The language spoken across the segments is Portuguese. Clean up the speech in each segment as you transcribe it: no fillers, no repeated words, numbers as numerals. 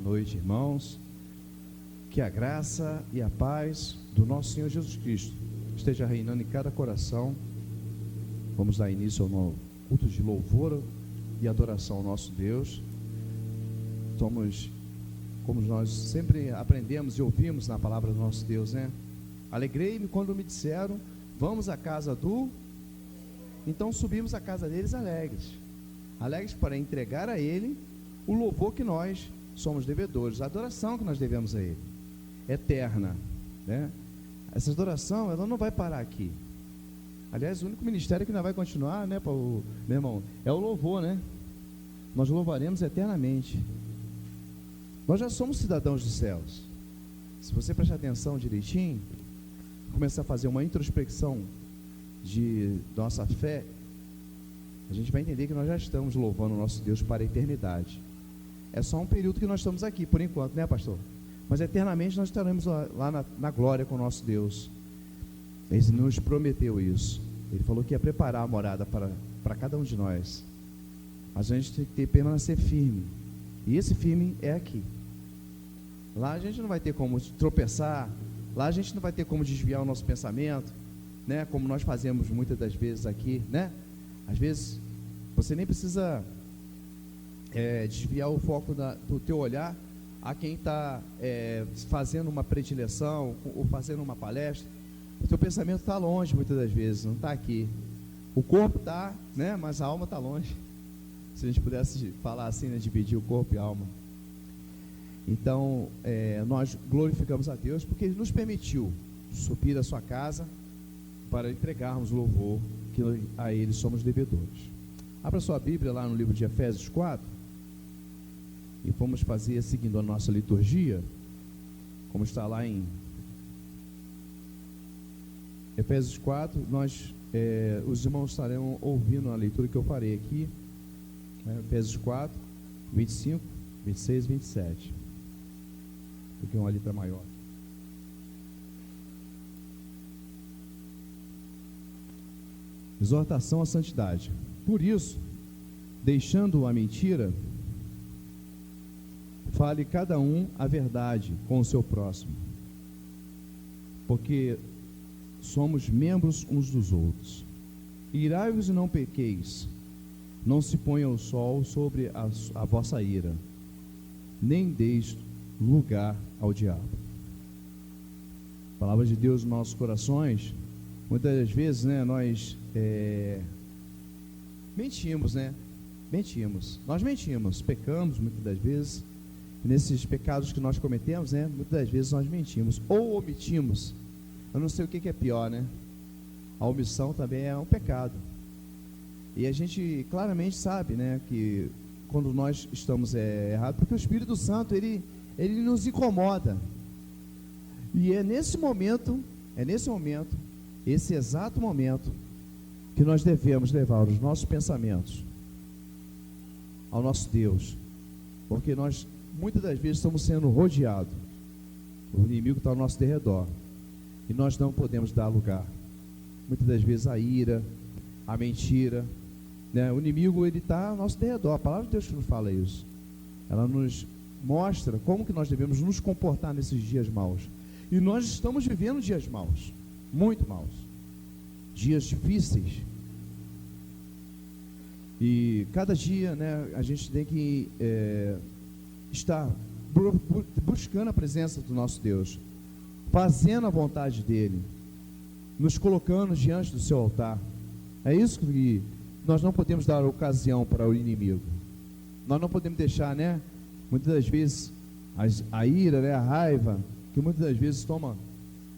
Boa noite, irmãos. Que a graça e a paz do nosso Senhor Jesus Cristo esteja reinando em cada coração. Vamos dar início ao nosso culto de louvor e adoração ao nosso Deus. Somos, como nós sempre aprendemos e ouvimos na palavra do nosso Deus, né? Alegrei-me quando me disseram, vamos à casa do... Então subimos à casa deles alegres para entregar a Ele o louvor que nós somos devedores, a adoração que nós devemos a Ele, eterna, né? Essa adoração, ela não vai parar aqui. Aliás, o único ministério que ainda vai continuar, né, meu irmão, é o louvor, né? Nós louvaremos eternamente. Nós já somos cidadãos dos céus. Se você prestar atenção direitinho, começar a fazer uma introspecção de nossa fé, a gente vai entender que nós já estamos louvando o nosso Deus para a eternidade. É só um período que nós estamos aqui, por enquanto, né, pastor? Mas eternamente nós estaremos lá na glória com o nosso Deus. Ele nos prometeu isso. Ele falou que ia preparar a morada para cada um de nós. Mas a gente tem que permanecer firme. E esse firme é aqui. Lá a gente não vai ter como tropeçar. Lá a gente não vai ter como desviar o nosso pensamento, né? Como nós fazemos muitas das vezes aqui, né? Às vezes você nem precisa desviar o foco do teu olhar a quem está fazendo uma predileção ou fazendo uma palestra. O teu pensamento está longe muitas das vezes, não está aqui. O corpo está, né? Mas a alma está longe. Se a gente pudesse falar assim, né? Dividir o corpo e a alma. Então, nós glorificamos a Deus porque Ele nos permitiu subir a sua casa para entregarmos o louvor que a Ele somos devedores. Abra sua Bíblia lá no livro de Efésios 4 e vamos fazer seguindo a nossa liturgia, como está lá em Efésios 4. Os irmãos estarão ouvindo a leitura que eu farei aqui, né? Efésios 4, 25, 26 e 27, porque uma letra maior. Exortação à santidade. Por isso, deixando a mentira, fale cada um a verdade com o seu próximo, porque somos membros uns dos outros. Irai-vos e não pequeis, não se ponha o sol sobre a vossa ira, nem deis lugar ao diabo. Palavra de Deus nos nossos corações. Muitas das vezes, né, nós mentimos, né? Nós mentimos, pecamos muitas das vezes. Nesses pecados que nós cometemos, né, muitas das vezes nós mentimos ou omitimos. Eu não sei o que é pior, né? A omissão também é um pecado. E a gente claramente sabe, né, que quando nós estamos errados, porque o Espírito Santo, ele nos incomoda. E é nesse momento, esse exato momento, que nós devemos levar os nossos pensamentos ao nosso Deus, porque nós muitas das vezes estamos sendo rodeados, o inimigo está ao nosso derredor, e nós não podemos dar lugar, muitas das vezes a ira, a mentira, né? O inimigo, ele está ao nosso derredor. A palavra de Deus que nos fala isso, ela nos mostra como que nós devemos nos comportar nesses dias maus, e nós estamos vivendo dias maus, muito maus, dias difíceis, e cada dia, né, a gente tem que estar buscando a presença do nosso Deus, fazendo a vontade dEle, nos colocando diante do seu altar. É isso que nós não podemos dar ocasião para o inimigo. Nós não podemos deixar, né, muitas das vezes a ira, né, a raiva, que muitas das vezes toma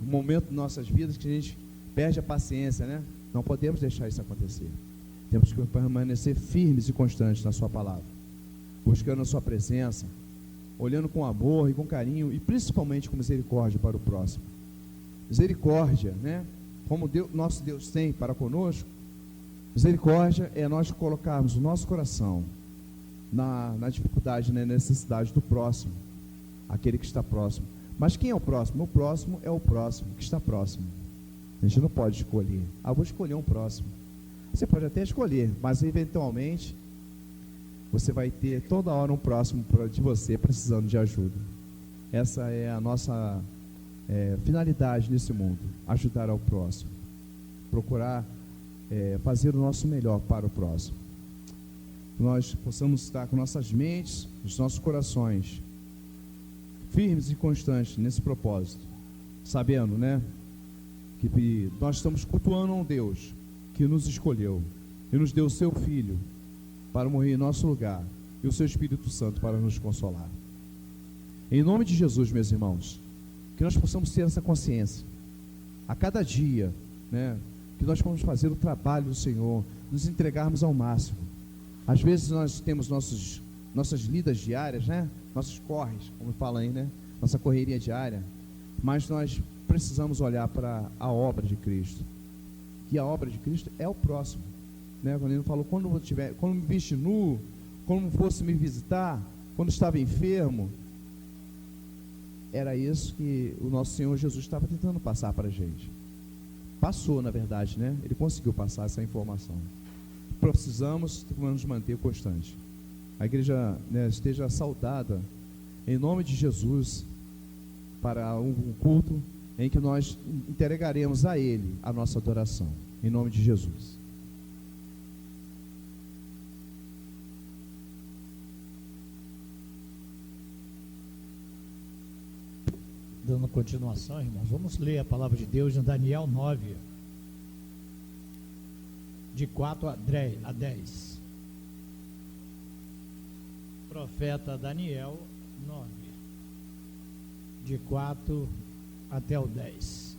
um momento em nossas vidas que a gente perde a paciência, né? Não podemos deixar isso acontecer. Temos que permanecer firmes e constantes na sua palavra, buscando a sua presença, olhando com amor e com carinho, e principalmente com misericórdia para o próximo. Misericórdia, né? Como nosso Deus tem para conosco, misericórdia é nós colocarmos o nosso coração na dificuldade, na necessidade do próximo, aquele que está próximo. Mas quem é o próximo? O próximo é o próximo que está próximo. A gente não pode escolher. Vou escolher um próximo. Você pode até escolher, mas eventualmente você vai ter toda hora um próximo de você precisando de ajuda. Essa é a nossa finalidade nesse mundo, ajudar ao próximo, procurar fazer o nosso melhor para o próximo. Nós possamos estar com nossas mentes, os nossos corações firmes e constantes nesse propósito, sabendo, né, que nós estamos cultuando um Deus que nos escolheu e nos deu o seu Filho para morrer em nosso lugar e o seu Espírito Santo para nos consolar. Em nome de Jesus, meus irmãos, que nós possamos ter essa consciência a cada dia, né, que nós vamos fazer o trabalho do Senhor, nos entregarmos ao máximo. Às vezes nós temos nossas lidas diárias, né, nossos corres, como fala aí, né, nossa correria diária, mas nós precisamos olhar para a obra de Cristo, que a obra de Cristo é o próximo, né? Quando ele falou, quando me viste nu, quando fosse me visitar, quando estava enfermo, era isso que o nosso Senhor Jesus estava tentando passar para a gente. Passou, na verdade, né? Ele conseguiu passar essa informação. Precisamos nos manter constante. A igreja, né, esteja saudada, em nome de Jesus, para um culto em que nós entregaremos a Ele a nossa adoração, em nome de Jesus. Dando continuação, irmãos, vamos ler a palavra de Deus em Daniel 9, de 4 a 10. Profeta Daniel 9, de 4 até o 10.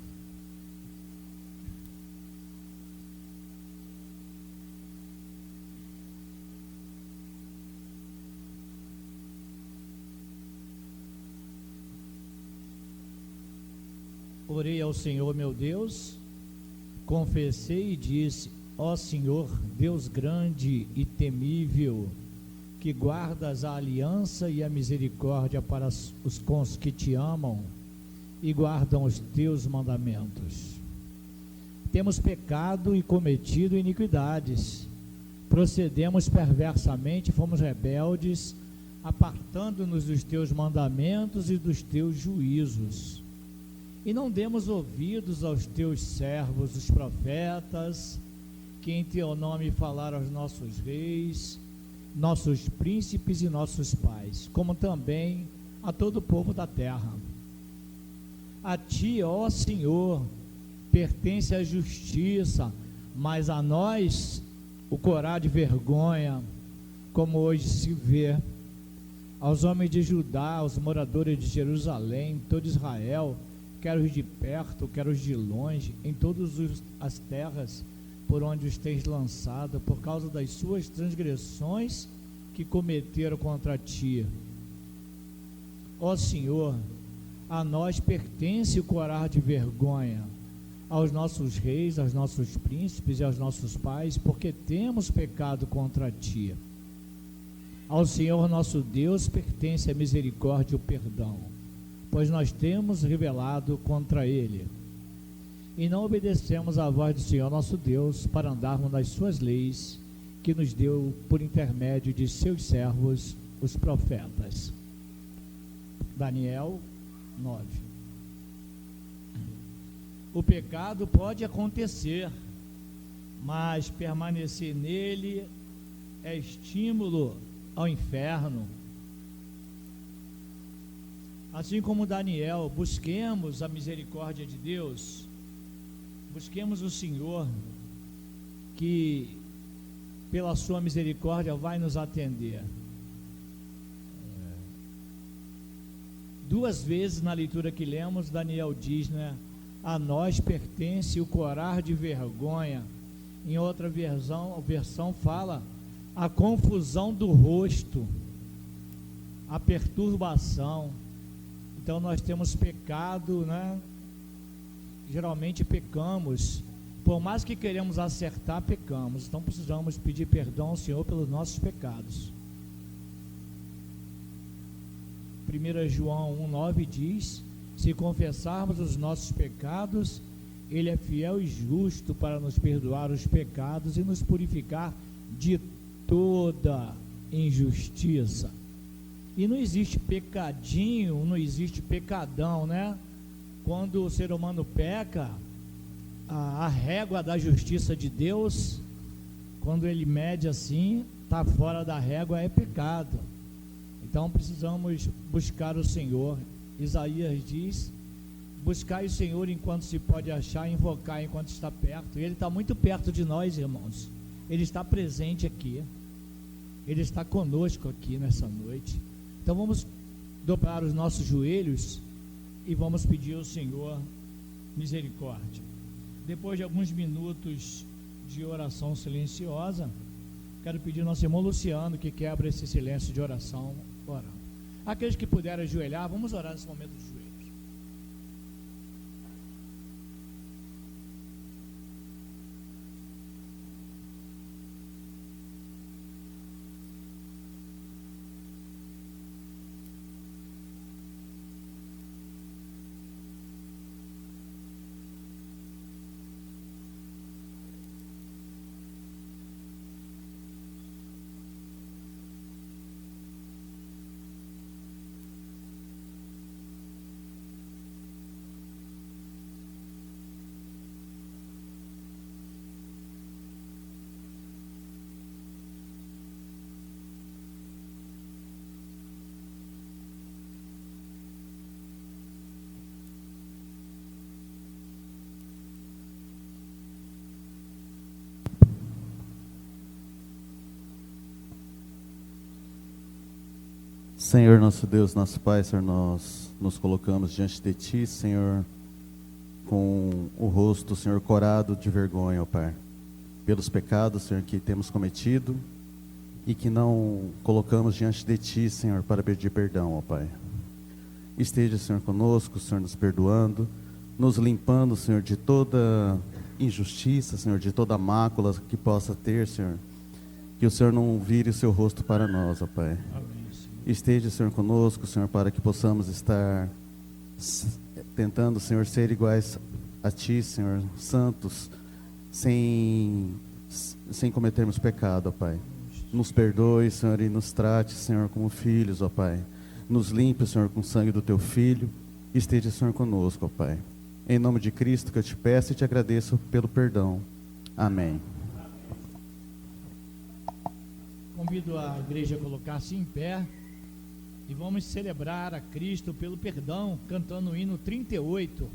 Orei ao Senhor meu Deus, confessei e disse: ó Senhor, Deus grande e temível, que guardas a aliança e a misericórdia para com os que te amam e guardam os teus mandamentos. Temos pecado e cometido iniquidades, procedemos perversamente, fomos rebeldes, apartando-nos dos teus mandamentos e dos teus juízos. E não demos ouvidos aos teus servos, os profetas, que em teu nome falaram aos nossos reis, nossos príncipes e nossos pais, como também a todo o povo da terra. A ti, ó Senhor, pertence a justiça, mas a nós o corar de vergonha, como hoje se vê. Aos homens de Judá, aos moradores de Jerusalém, todo Israel, quer os de perto, quer os de longe, em todas as terras por onde os tens lançado, por causa das suas transgressões que cometeram contra ti. Ó Senhor, a nós pertence o corar de vergonha, aos nossos reis, aos nossos príncipes e aos nossos pais, porque temos pecado contra ti. Ao Senhor nosso Deus pertence a misericórdia e o perdão, pois nós temos rebelado contra ele, e não obedecemos à voz do Senhor nosso Deus, para andarmos nas suas leis, que nos deu por intermédio de seus servos, os profetas. Daniel 9. O pecado pode acontecer, mas permanecer nele é estímulo ao inferno. Assim como Daniel, busquemos a misericórdia de Deus, busquemos o Senhor, que pela sua misericórdia vai nos atender. Duas vezes na leitura que lemos, Daniel diz, né, a nós pertence o corar de vergonha. Em outra versão fala a confusão do rosto, a perturbação. Então nós temos pecado, né? Geralmente pecamos, por mais que queremos acertar, pecamos. Então precisamos pedir perdão ao Senhor pelos nossos pecados. 1 João 1,9 diz: se confessarmos os nossos pecados, Ele é fiel e justo para nos perdoar os pecados e nos purificar de toda injustiça. E não existe pecadinho, não existe pecadão, né? Quando o ser humano peca, a régua da justiça de Deus, quando ele mede assim, está fora da régua, é pecado. Então precisamos buscar o Senhor. Isaías diz: buscai o Senhor enquanto se pode achar, invocar enquanto está perto. E Ele está muito perto de nós, irmãos. Ele está presente aqui. Ele está conosco aqui nessa noite. Então vamos dobrar os nossos joelhos e vamos pedir ao Senhor misericórdia. Depois de alguns minutos de oração silenciosa, quero pedir ao nosso irmão Luciano que quebra esse silêncio de oração, orando. Aqueles que puderem ajoelhar, vamos orar nesse momento de joelho. Senhor nosso Deus, nosso Pai, Senhor, nós nos colocamos diante de Ti, Senhor, com o rosto, Senhor, corado de vergonha, ó Pai, pelos pecados, Senhor, que temos cometido e que não colocamos diante de Ti, Senhor, para pedir perdão, ó Pai. Esteja, Senhor, conosco, Senhor, nos perdoando, nos limpando, Senhor, de toda injustiça, Senhor, de toda mácula que possa ter, Senhor, que o Senhor não vire o seu rosto para nós, ó Pai. Amém. Esteja, Senhor, conosco, Senhor, para que possamos estar tentando, Senhor, ser iguais a Ti, Senhor, santos, sem cometermos pecado, ó Pai. Nos perdoe, Senhor, e nos trate, Senhor, como filhos, ó Pai. Nos limpe, Senhor, com o sangue do Teu Filho. Esteja, Senhor, conosco, ó Pai. Em nome de Cristo que eu te peço e te agradeço pelo perdão. Amém. Convido a igreja a colocar-se em pé e vamos celebrar a Cristo pelo perdão, cantando o hino 38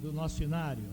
do nosso inário.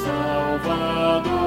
Salvador.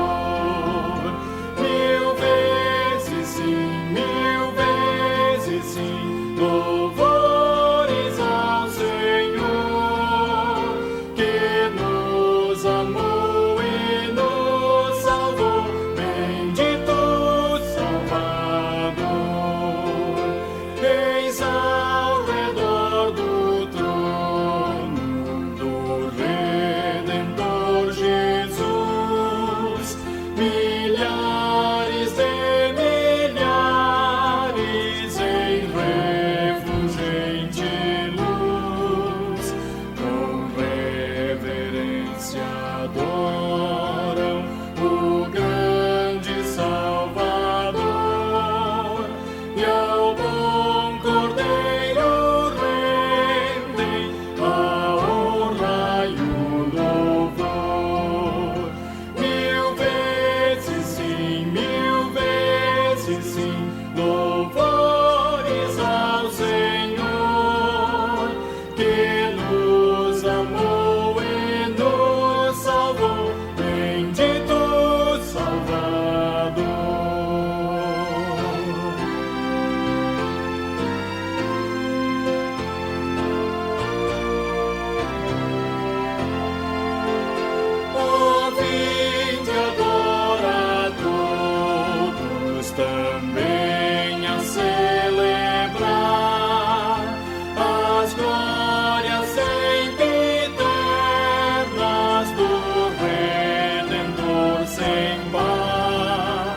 também a celebrar as glórias sempre eternas do Redentor sem par,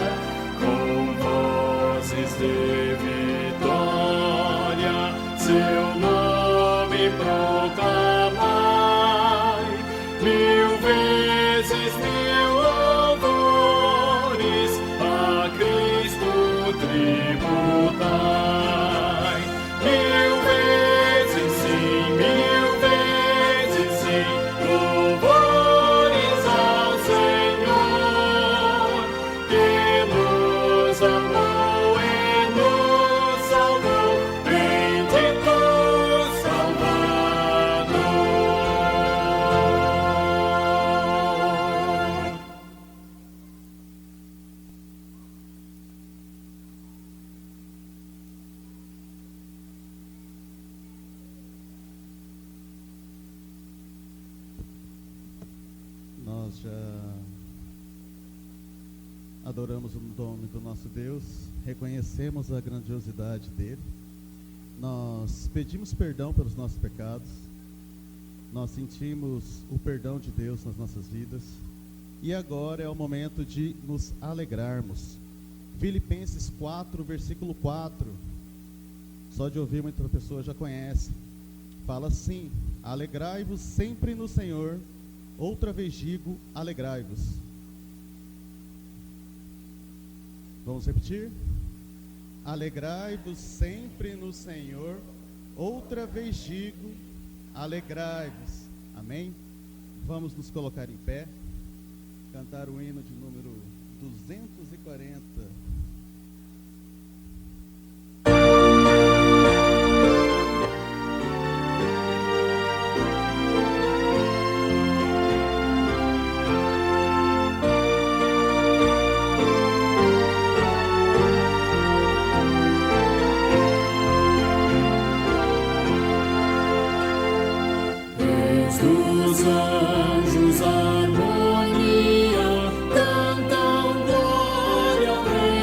com vozes de vitória, seu nome proclamai, mil vezes mil louvores a Cristo tributai. Mil vezes sim, louvores ao Senhor, que nos amou e nos salvou, bendito Salvador. Nós já adoramos o nome do nosso Deus, reconhecemos a grandiosidade dele, nós pedimos perdão pelos nossos pecados, nós sentimos o perdão de Deus nas nossas vidas, e agora é o momento de nos alegrarmos. Filipenses 4, versículo 4, só de ouvir muita pessoa já conhece, fala assim: alegrai-vos sempre no Senhor. Outra vez digo, alegrai-vos. Vamos repetir? Alegrai-vos sempre no Senhor. Outra vez digo, alegrai-vos. Amém? Vamos nos colocar em pé, cantar o hino de número 240. Dos anjos harmonia cantam glória ao Rei.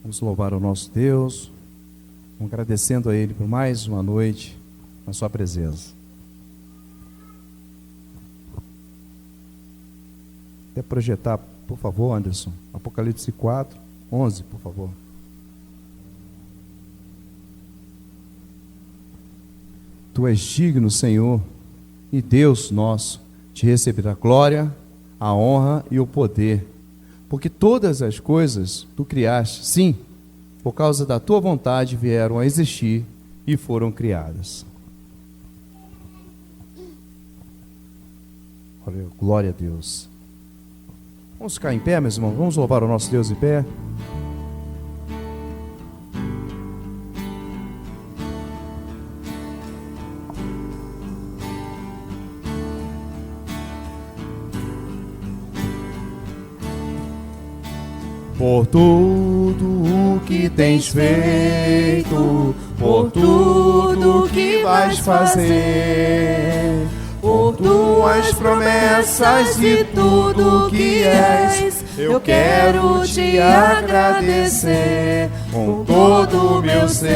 Vamos louvar o nosso Deus, agradecendo a Ele por mais uma noite na sua presença. Até projetar, por favor, Anderson, Apocalipse 4, 11, por favor. Tu és digno, Senhor, e Deus nosso, de receber a glória, a honra e o poder, porque todas as coisas tu criaste, sim, por causa da tua vontade vieram a existir e foram criadas. Glória a Deus. Vamos ficar em pé, meus irmãos, vamos louvar o nosso Deus em pé. Por tudo o que tens feito, por tudo que vais fazer, por tuas promessas e tudo que és, eu quero te agradecer com todo o meu ser.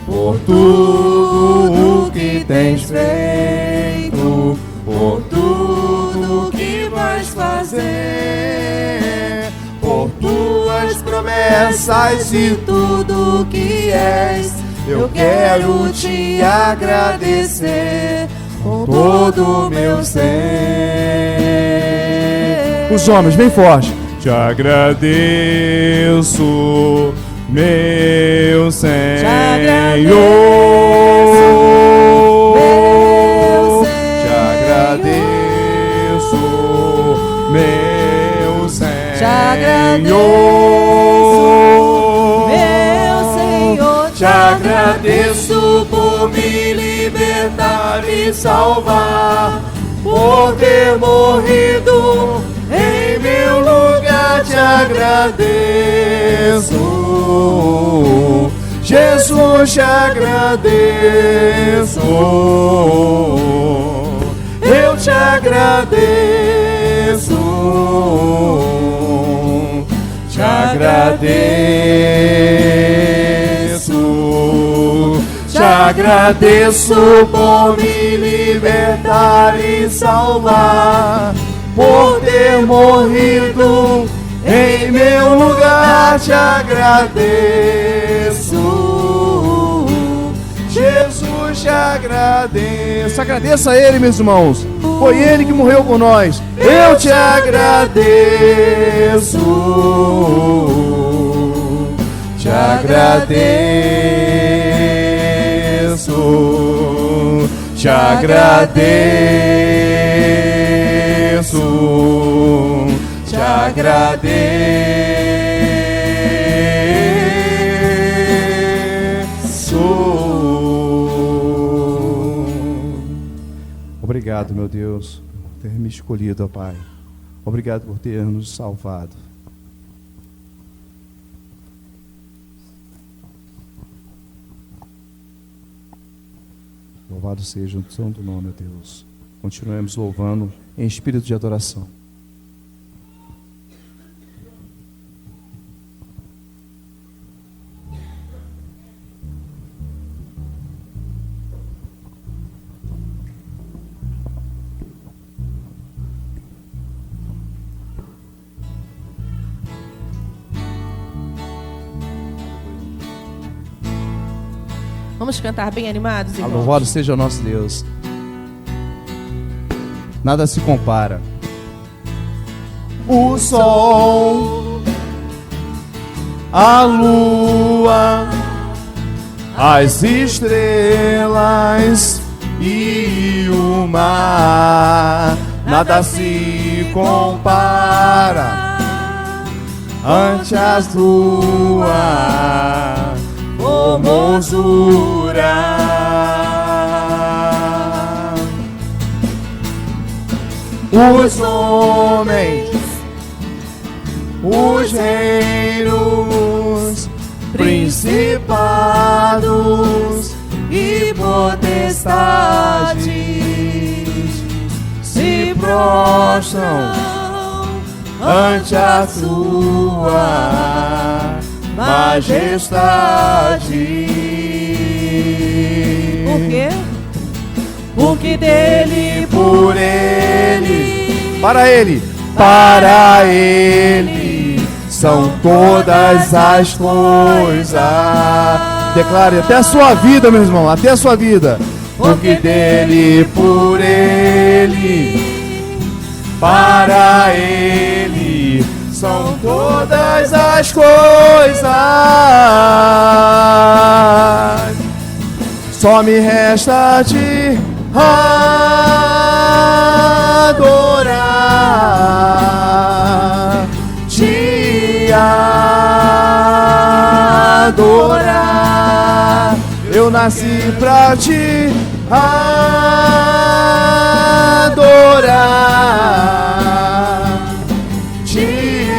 Por tudo que tens feito, por tudo que vais fazer, por tuas promessas e tudo que és, eu quero te agradecer com todo o meu ser. Os homens, bem forte. Te agradeço, meu Senhor. Te agradeço, meu Senhor. Te agradeço, meu Senhor. Te agradeço por me libertar e salvar, por ter morrido em meu lugar. Te agradeço, Jesus, te agradeço. Eu te agradeço, te agradeço, te agradeço por me libertar e salvar, por ter morrido em meu lugar. Te agradeço, Jesus, te agradeço. Agradeça a Ele, meus irmãos. Foi Ele que morreu por nós. Eu te agradeço, te agradeço, te agradeço, te agradeço. Obrigado, meu Deus, por ter me escolhido, ó Pai. Obrigado por ter nos salvado. Louvado seja o santo nome, meu Deus. Continuemos louvando em espírito de adoração. Vamos cantar bem animados, irmãos? Louvado seja o nosso Deus. Nada se compara. O sol, a lua, as estrelas e o mar, nada se compara ante as tuas formosura. Os homens, os reinos, principados e potestades se prostram ante a tua majestade. Por quê? Porque dele, por ele, Para Ele. para ele são todas as coisas. Declare até a sua vida, meu irmão, até a sua vida. Porque dele, por ele, para ele são todas as coisas. Só me resta te adorar, te adorar. Eu nasci pra te adorar, te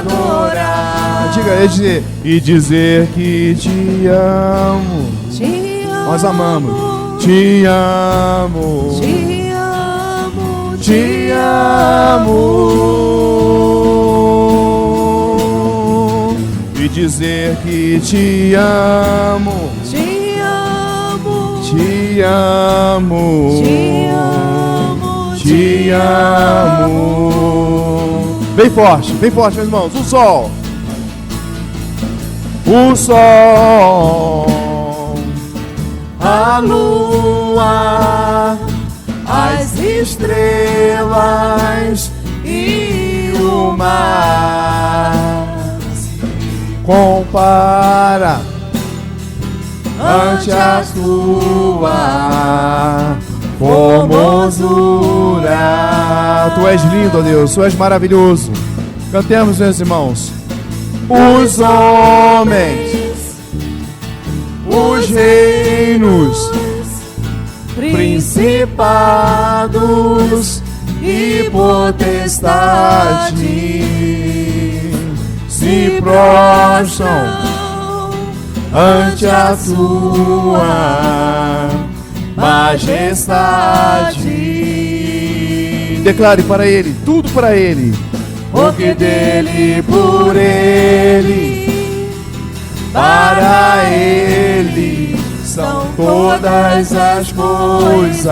adorar. Diga e dizer que te amo. Te amo. Nós amamos. Te amo. Te amo. Te amo. E dizer que te amo. Te amo. Te amo. Te amo. Te amo. Bem forte, meus irmãos. O sol. O sol. A lua, as estrelas e o mar Compara ante a tua formosura. Tu és lindo, ó Deus, tu és maravilhoso. Cantemos, meus irmãos. Os homens, os reinos, principados e potestades se prostram ante a tua majestade. Declare para Ele, tudo para Ele. Porque dele, por ele, para ele são todas as coisas.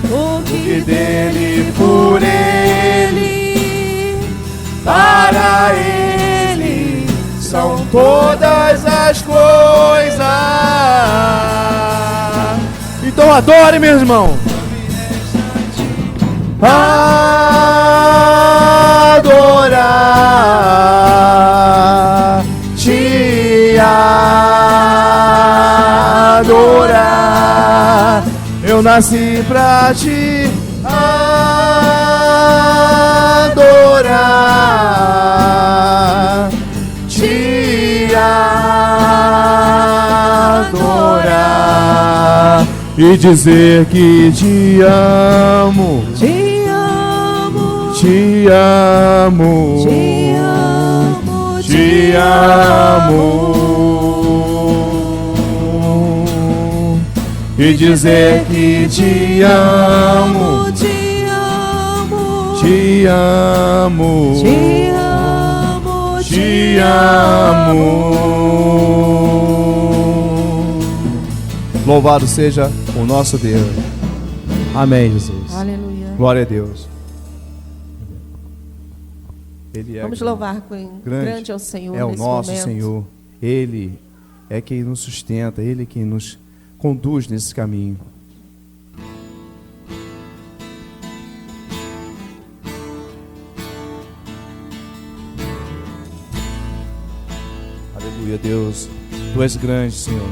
Porque dele, por ele, para ele são todas as coisas. Então adore, meu irmão. Adorar, te adorar. Eu nasci pra te adorar, te adorar E dizer que te amo. Te amo. Te amo. Te amo. Te amo. E dizer que te amo. Te amo. Te amo. Te amo. Te amo. Louvado seja o nosso Deus. Amém, Jesus. Aleluia. Glória a Deus. Ele é Vamos louvar com grande ao Senhor é o nesse nosso momento. Senhor. Ele é quem nos sustenta, Ele é quem nos conduz nesse caminho. Aleluia, Deus. Tu és grande, Senhor.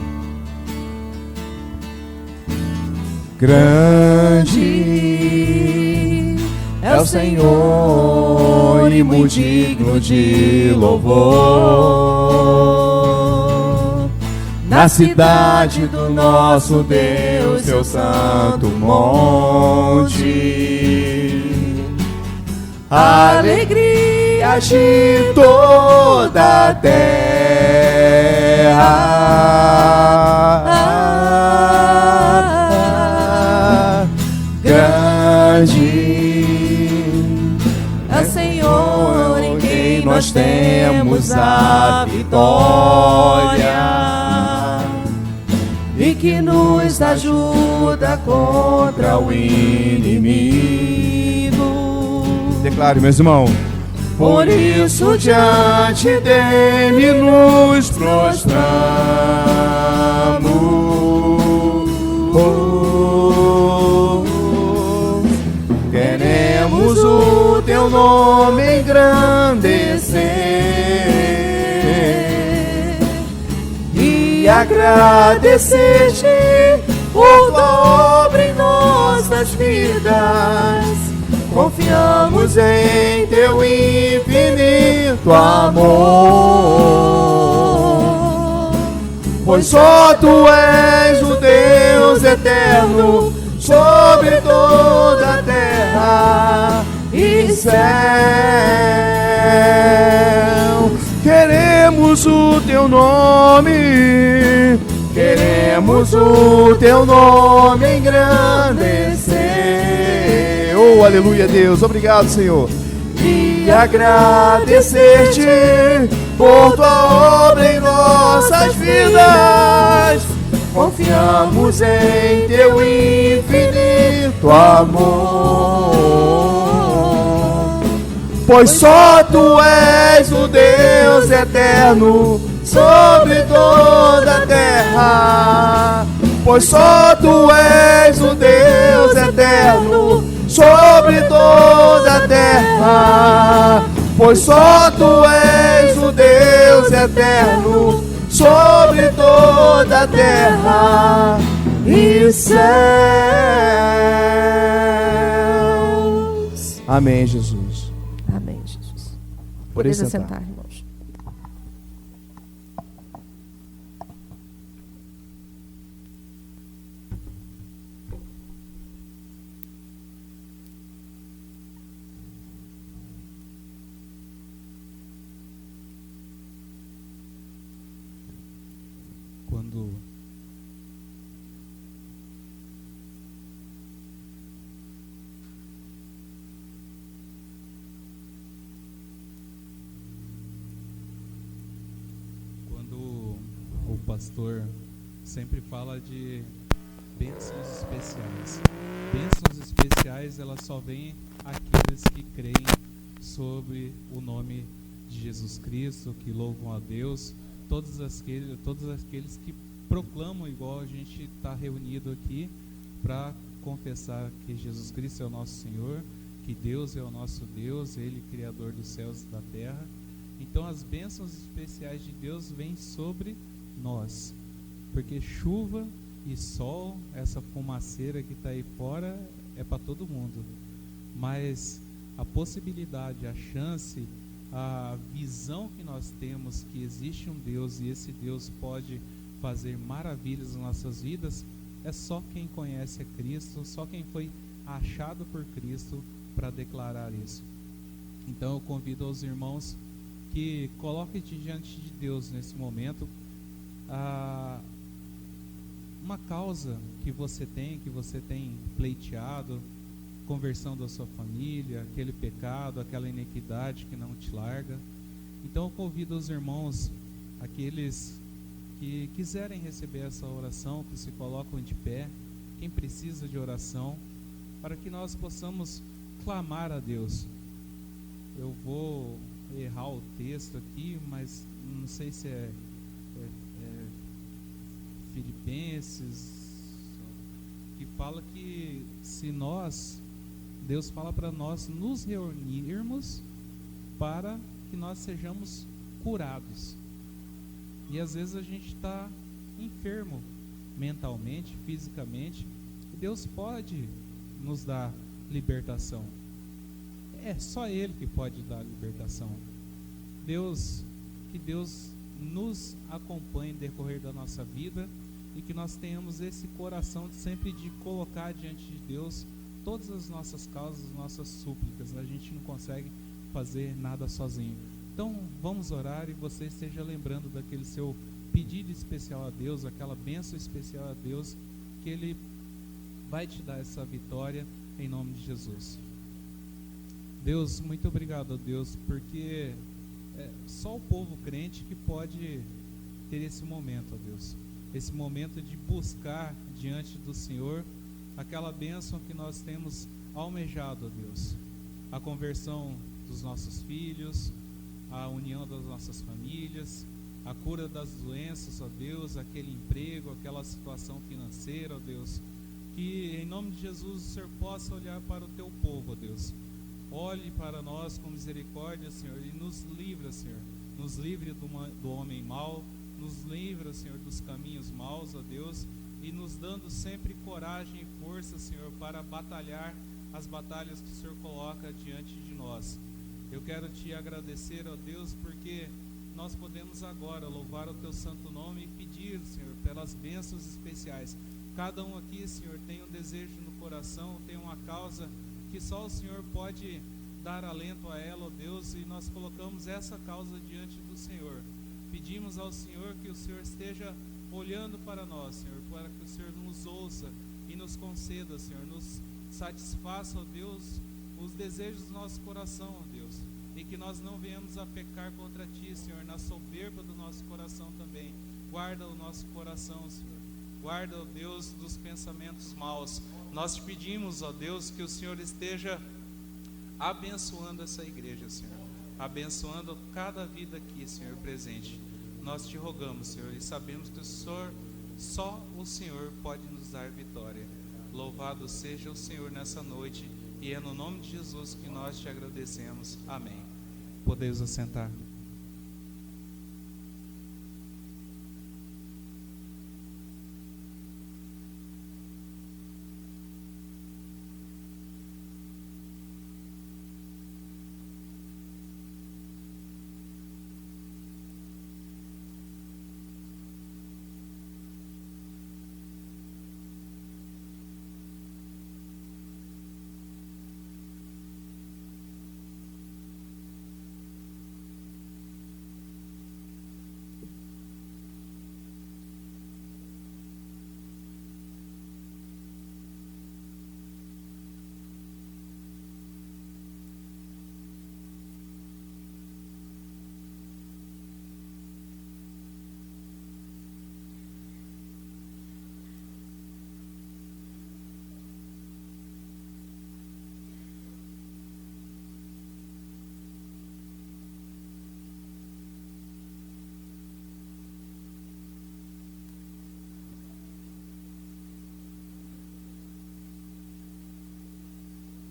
grande é o Senhor e muito digno de louvor. Na cidade do nosso Deus, seu santo monte, alegria de toda a terra. a vitória e que nos ajuda contra o inimigo. Declare, meus irmãos. Por isso diante dele nos prostramos. Queremos o teu nome engrandecer e agradecer-te por tua obra em nossas vidas. Confiamos em teu infinito amor, pois só tu és o Deus eterno sobre toda a terra e céu. Queremos o teu nome, queremos o teu nome engrandecer. Oh, aleluia, Deus. Obrigado, Senhor. E agradecer-te por tua obra em nossas vidas. Confiamos em teu infinito amor, pois só tu és o Deus eterno sobre toda a terra. Pois só tu és o Deus eterno sobre toda a terra, pois só tu és o Deus eterno sobre toda a terra e céus. Amém, Jesus. Amém, Jesus. Podem Podem sentar. sentar, irmãos. Quando o pastor sempre fala de bênçãos especiais. Bênçãos especiais, elas só vêm àqueles que creem sobre o nome de Jesus Cristo, que louvam a Deus, todos aqueles que proclamam, igual a gente está reunido aqui, para confessar que Jesus Cristo é o nosso Senhor, que Deus é o nosso Deus, Ele Criador dos céus e da terra. Então as bênçãos especiais de Deus vêm sobre nós, porque chuva e sol, essa fumaceira que está aí fora, é para todo mundo, mas a possibilidade, a chance, a visão que nós temos que existe um Deus e esse Deus pode fazer maravilhas nas nossas vidas, é só quem conhece a Cristo, só quem foi achado por Cristo para declarar isso. Então eu convido aos irmãos que coloquem diante de Deus nesse momento uma causa que você tem pleiteado, conversão da sua família, aquele pecado, aquela iniquidade que não te larga. Então eu convido os irmãos, aqueles que quiserem receber essa oração, que se colocam de pé, quem precisa de oração, para que nós possamos clamar a Deus. Eu vou errar o texto aqui, mas não sei se é Filipenses, que fala que se Deus fala para nós nos reunirmos para que nós sejamos curados. E às vezes a gente está enfermo mentalmente, fisicamente, e Deus pode nos dar libertação. É só Ele que pode dar libertação. Que Deus nos acompanhe no decorrer da nossa vida e que nós tenhamos esse coração sempre de colocar diante de Deus todas as nossas causas, nossas súplicas. A gente não consegue fazer nada sozinho. Então vamos orar e você esteja lembrando daquele seu pedido especial a Deus, aquela bênção especial a Deus, que Ele vai te dar essa vitória em nome de Jesus. Deus, muito obrigado a Deus, porque só o povo crente que pode ter esse momento, ó Deus. Esse momento de buscar diante do Senhor aquela bênção que nós temos almejado, ó Deus. A conversão dos nossos filhos, a união das nossas famílias, a cura das doenças, ó Deus, aquele emprego, aquela situação financeira, ó Deus. Que em nome de Jesus o Senhor possa olhar para o teu povo, ó Deus. Olhe para nós com misericórdia, Senhor, e nos livra, Senhor. Nos livre do homem mau, nos livra, Senhor, dos caminhos maus, ó Deus, e nos dando sempre coragem e força, Senhor, para batalhar as batalhas que o Senhor coloca diante de nós. Eu quero te agradecer, ó Deus, porque nós podemos agora louvar o teu santo nome e pedir, Senhor, pelas bênçãos especiais. Cada um aqui, Senhor, tem um desejo no coração, tem uma causa que só o Senhor pode dar alento a ela, ó Deus, e nós colocamos essa causa diante do Senhor. Pedimos ao Senhor que o Senhor esteja olhando para nós, Senhor, para que o Senhor nos ouça e nos conceda, Senhor, nos satisfaça, ó Deus, os desejos do nosso coração, ó Deus, e que nós não venhamos a pecar contra Ti, Senhor, na soberba do nosso coração também. Guarda o nosso coração, Senhor. Guarda, ó Deus, dos pensamentos maus. Nós te pedimos, ó Deus, que o Senhor esteja abençoando essa igreja, Senhor. Abençoando cada vida aqui, Senhor, presente. Nós te rogamos, Senhor, e sabemos que o Senhor, só o Senhor pode nos dar vitória. Louvado seja o Senhor nessa noite, e é no nome de Jesus que nós te agradecemos. Amém. Podeis assentar.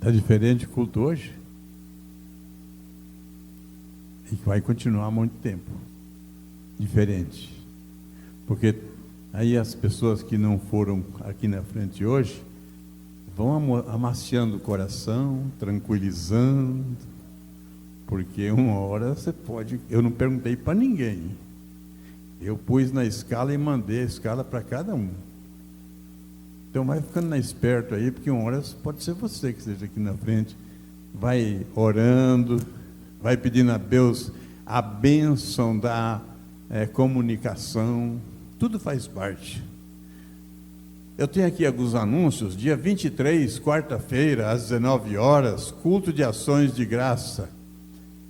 Está diferente o culto hoje? E vai continuar muito tempo. Diferente. Porque aí as pessoas que não foram aqui na frente hoje vão amaciando o coração, tranquilizando. Porque uma hora você pode... Eu não perguntei para ninguém. Eu pus na escala e mandei a escala para cada um. Então vai ficando na esperto aí, porque uma hora pode ser você que esteja aqui na frente. Vai orando, vai pedindo a Deus a bênção da comunicação. Tudo faz parte. Eu tenho aqui alguns anúncios. Dia 23, quarta-feira, às 19 horas, culto de ações de graça.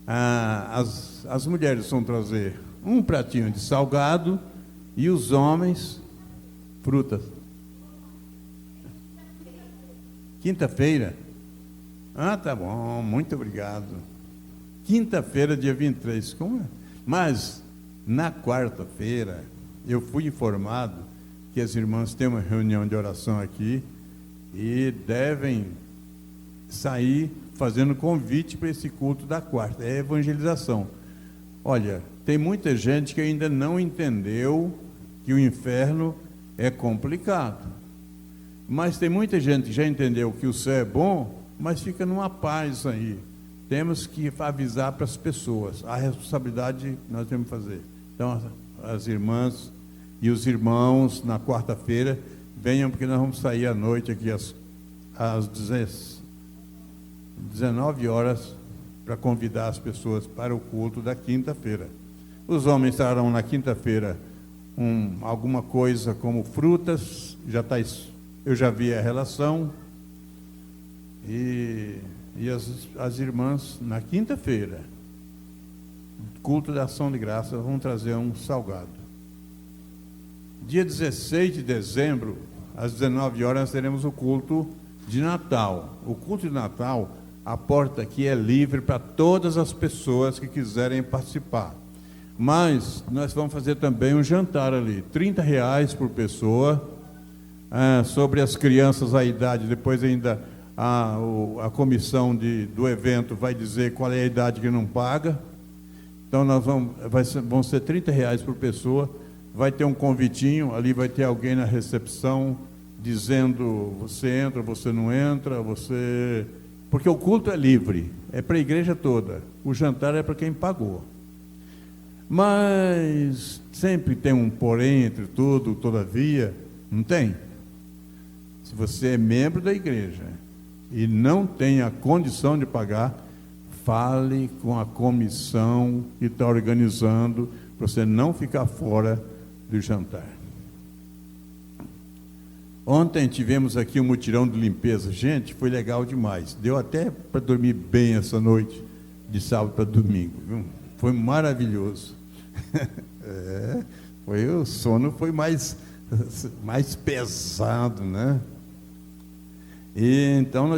As mulheres vão trazer um pratinho de salgado e os homens, frutas. Quinta-feira? Ah, tá bom, muito obrigado. Quinta-feira, dia 23, como é? Mas, na quarta-feira, eu fui informado que as irmãs têm uma reunião de oração aqui e devem sair fazendo convite para esse culto da quarta. É evangelização. Olha, tem muita gente que ainda não entendeu que o inferno é complicado. Mas tem muita gente que já entendeu que o céu é bom, mas fica numa paz aí. Temos que avisar para as pessoas. A responsabilidade nós temos que fazer. Então, as irmãs e os irmãos, na quarta-feira, venham, porque nós vamos sair à noite aqui às 19 horas para convidar as pessoas para o culto da quinta-feira. Os homens estarão na quinta-feira alguma coisa como frutas, eu já vi a relação, e as irmãs na quinta-feira. culto da ação de graça, vamos trazer um salgado. Dia 16 de dezembro, às 19 horas, nós teremos o culto de Natal. O culto de Natal, a porta aqui é livre para todas as pessoas que quiserem participar. Mas nós vamos fazer também um jantar ali, R$30 por pessoa. Sobre as crianças, a idade, depois ainda a comissão do evento vai dizer qual é a idade que não paga. Então vão ser R$30 por pessoa. Vai ter um convitinho, ali vai ter alguém na recepção dizendo: você entra, você não entra, porque o culto é livre, é para a igreja toda. O jantar é para quem pagou. Mas sempre tem um porém entre tudo, todavia, não tem? Se você é membro da igreja e não tem a condição de pagar, fale com a comissão que está organizando, para você não ficar fora do jantar. Ontem tivemos aqui um mutirão de limpeza. Gente, foi legal demais. Deu até para dormir bem essa noite, de sábado para domingo, viu? Foi maravilhoso. O sono foi mais pesado, né? E então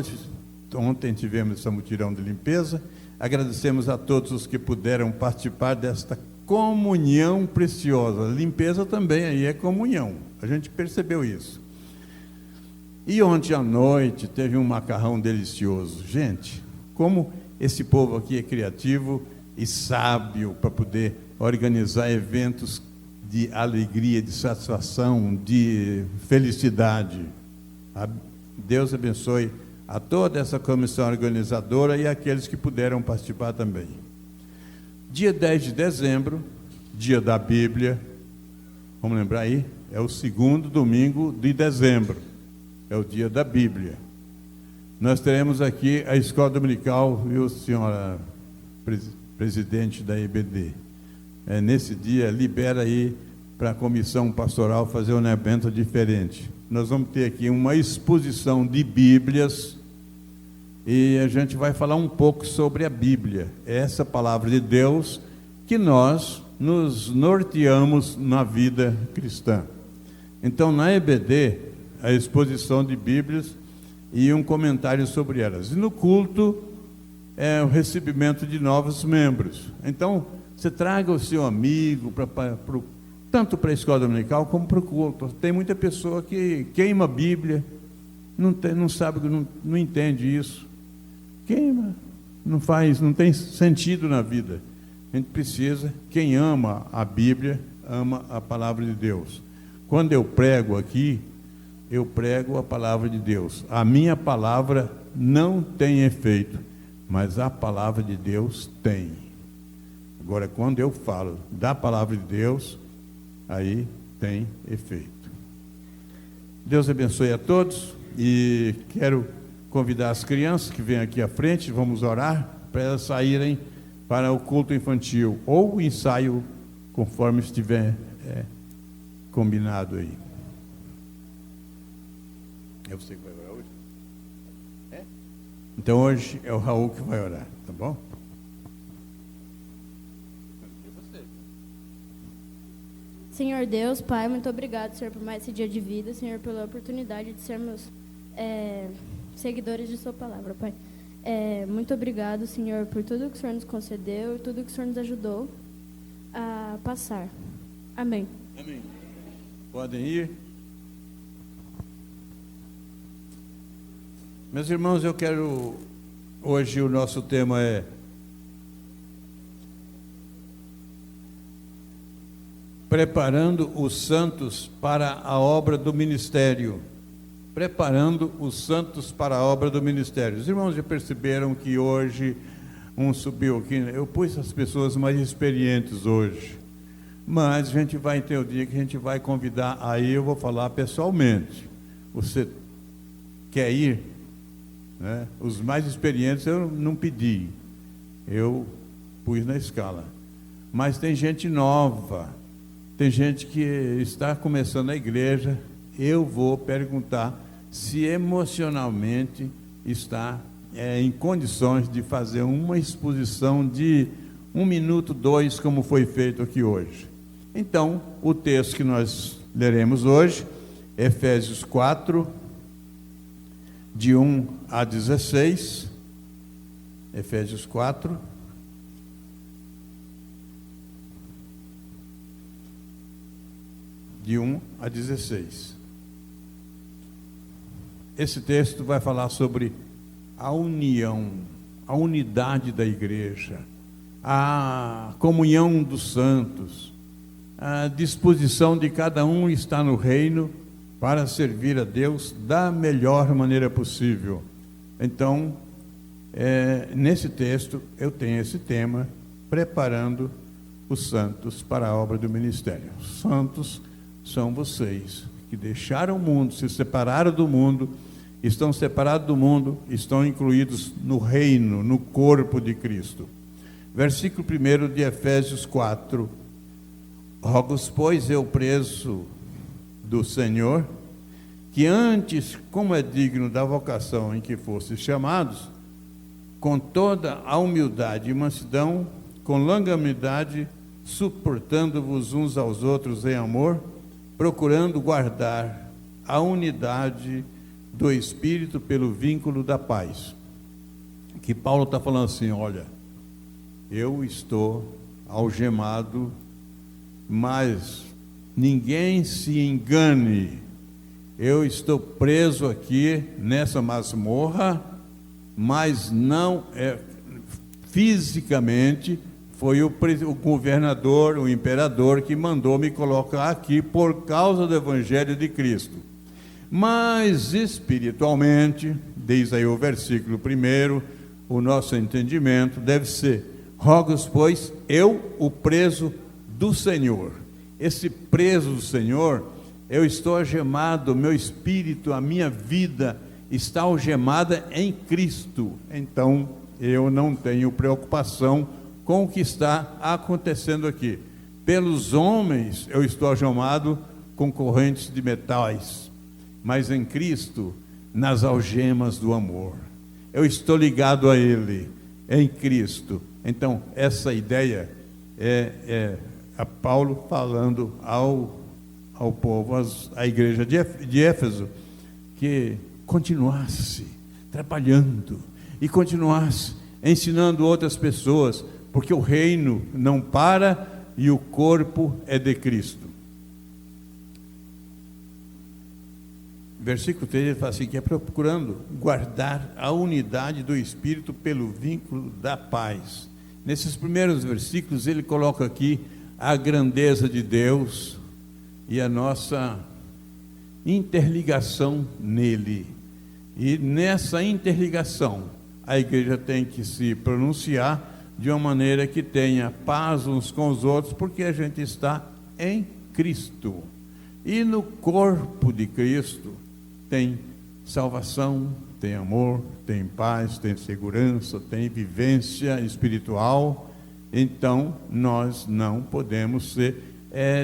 ontem tivemos essa mutirão de limpeza. Agradecemos a todos os que puderam participar desta comunhão preciosa. Limpeza também aí é comunhão. A gente percebeu isso. E ontem à noite teve um macarrão delicioso. Gente, como esse povo aqui é criativo e sábio para poder organizar eventos de alegria, de satisfação, de felicidade. Deus abençoe a toda essa comissão organizadora e aqueles que puderam participar também. Dia 10 de dezembro, dia da Bíblia, vamos lembrar aí, é o segundo domingo de dezembro, é o dia da Bíblia. Nós teremos aqui a escola dominical, viu, senhora presidente da EBD? Nesse dia, libera aí para a comissão pastoral fazer um evento diferente. Nós vamos ter aqui uma exposição de Bíblias e a gente vai falar um pouco sobre a Bíblia, essa palavra de Deus que nós nos norteamos na vida cristã. Então, na EBD, a exposição de Bíblias e um comentário sobre elas. E no culto, o recebimento de novos membros. Então, você traga o seu amigo tanto para a escola dominical como para o culto. Tem muita pessoa que queima a Bíblia, não sabe, não entende isso. Queima, não tem sentido na vida. A gente precisa, quem ama a Bíblia, ama a palavra de Deus. Quando eu prego aqui, eu prego a palavra de Deus. A minha palavra não tem efeito, mas a palavra de Deus tem. Agora, quando eu falo da palavra de Deus, aí tem efeito. Deus abençoe a todos e quero convidar as crianças que vêm aqui à frente, vamos orar para elas saírem para o culto infantil ou o ensaio, conforme estiver combinado aí. É você que vai orar hoje? Então hoje é o Raul que vai orar, tá bom? Senhor Deus, Pai, muito obrigado, Senhor, por mais esse dia de vida, Senhor, pela oportunidade de sermos seguidores de Sua palavra, Pai. Muito obrigado, Senhor, por tudo que o Senhor nos concedeu e tudo que o Senhor nos ajudou a passar. Amém. Amém. Podem ir. Meus irmãos, hoje o nosso tema é preparando os santos para a obra do ministério. Preparando os santos para a obra do ministério. Os irmãos já perceberam que hoje subiu aqui, eu pus as pessoas mais experientes hoje, mas a gente vai ter o dia que a gente vai convidar, aí eu vou falar pessoalmente. Você quer ir? Né? Os mais experientes eu não pedi, eu pus na escala. Mas tem gente nova, tem gente que está começando a igreja, eu vou perguntar se emocionalmente está em condições de fazer uma exposição de 1 minuto, 2, como foi feito aqui hoje. Então, o texto que nós leremos hoje, Efésios 4, de 1 a 16. Efésios 4. De 1 a 16. Esse texto vai falar sobre a união, a unidade da igreja, a comunhão dos santos, a disposição de cada um estar no reino para servir a Deus da melhor maneira possível. Então, nesse texto, eu tenho esse tema, preparando os santos para a obra do ministério. Os santos são vocês que deixaram o mundo, se separaram do mundo, estão separados do mundo, estão incluídos no reino, no corpo de Cristo. Versículo 1 de Efésios 4. Rogo-vos, pois, eu preso do Senhor, que antes, como é digno da vocação em que fostes chamados, com toda a humildade e mansidão, com longanimidade, suportando-vos uns aos outros em amor, procurando guardar a unidade do Espírito pelo vínculo da paz. Que Paulo está falando assim, olha, eu estou algemado, mas ninguém se engane, eu estou preso aqui nessa masmorra, mas não fisicamente. Foi o governador, o imperador, que mandou me colocar aqui por causa do Evangelho de Cristo. Mas espiritualmente, diz aí o versículo 1, o nosso entendimento deve ser: rogo-vos, pois, eu, o preso do Senhor. Esse preso do Senhor, eu estou algemado, meu espírito, a minha vida está algemada em Cristo. Então, eu não tenho preocupação com o que está acontecendo aqui. Pelos homens, eu estou algemado com correntes de metais, mas em Cristo, nas algemas do amor. Eu estou ligado a Ele, em Cristo. Então, essa ideia é a Paulo falando ao povo, à igreja de Éfeso, que continuasse trabalhando e continuasse ensinando outras pessoas, porque o reino não para e o corpo é de Cristo. Versículo 3, ele fala assim, que é procurando guardar a unidade do Espírito pelo vínculo da paz. Nesses primeiros versículos, ele coloca aqui a grandeza de Deus e a nossa interligação nele. E nessa interligação, a igreja tem que se pronunciar de uma maneira que tenha paz uns com os outros, porque a gente está em Cristo. E no corpo de Cristo tem salvação, tem amor, tem paz, tem segurança, tem vivência espiritual. Então, nós não podemos ser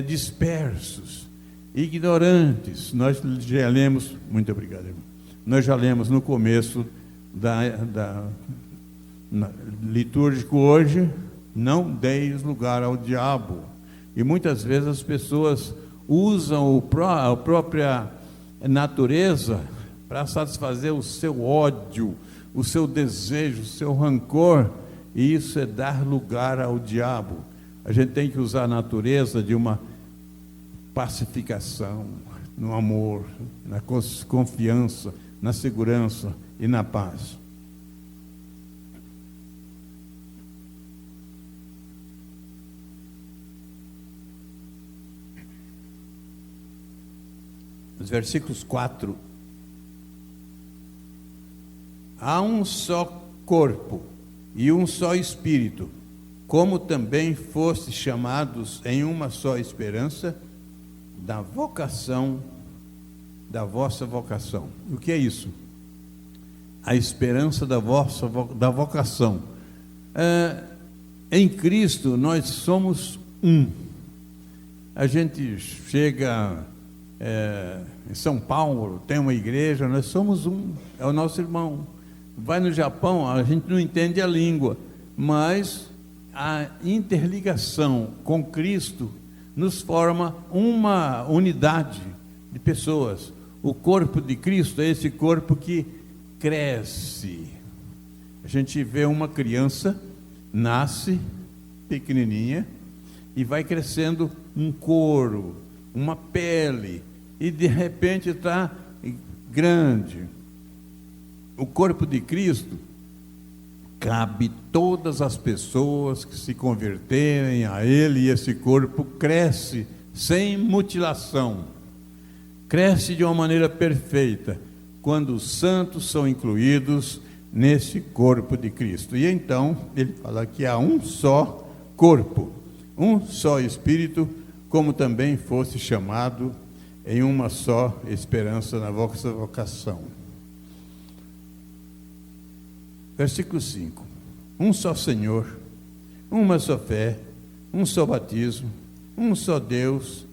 dispersos, ignorantes. Nós já lemos, muito obrigado, irmão. Nós já lemos no começo litúrgico hoje, não deis lugar ao diabo. E muitas vezes as pessoas usam a própria natureza para satisfazer o seu ódio, o seu desejo, o seu rancor, e isso é dar lugar ao diabo. A gente tem que usar a natureza de uma pacificação, no amor, na confiança, na segurança e na paz. Os versículos 4. Há um só corpo e um só espírito, como também fostes chamados em uma só esperança da vocação, da vossa vocação. O que é isso? A esperança da vocação. Em Cristo nós somos um. A gente chega em São Paulo, tem uma igreja, nós somos um, é o nosso irmão. Vai no Japão, a gente não entende a língua, mas a interligação com Cristo nos forma uma unidade de pessoas. O corpo de Cristo é esse corpo que cresce. A gente vê uma criança, nasce pequenininha e vai crescendo um couro, uma pele, e de repente está grande. O corpo de Cristo cabe todas as pessoas que se converterem a Ele, e esse corpo cresce sem mutilação, cresce de uma maneira perfeita, quando os santos são incluídos nesse corpo de Cristo. E então, ele fala que há um só corpo, um só Espírito, como também fosse chamado em uma só esperança na vossa vocação. Versículo 5. Um só Senhor, uma só fé, um só batismo, um só Deus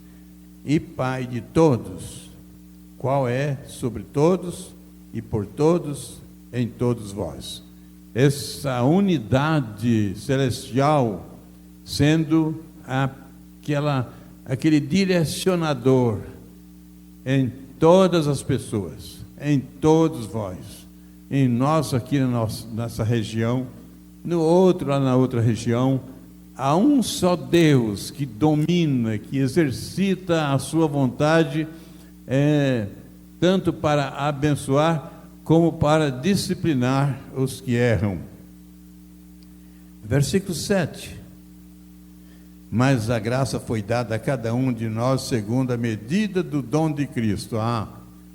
e Pai de todos, qual é sobre todos e por todos em todos vós. Essa unidade celestial sendo aquele direcionador em todas as pessoas, em todos vós, em nós aqui nessa região, no outro lá na outra região. Há um só Deus que domina, que exercita a sua vontade, tanto para abençoar como para disciplinar os que erram. Versículo 7. Mas a graça foi dada a cada um de nós segundo a medida do dom de Cristo.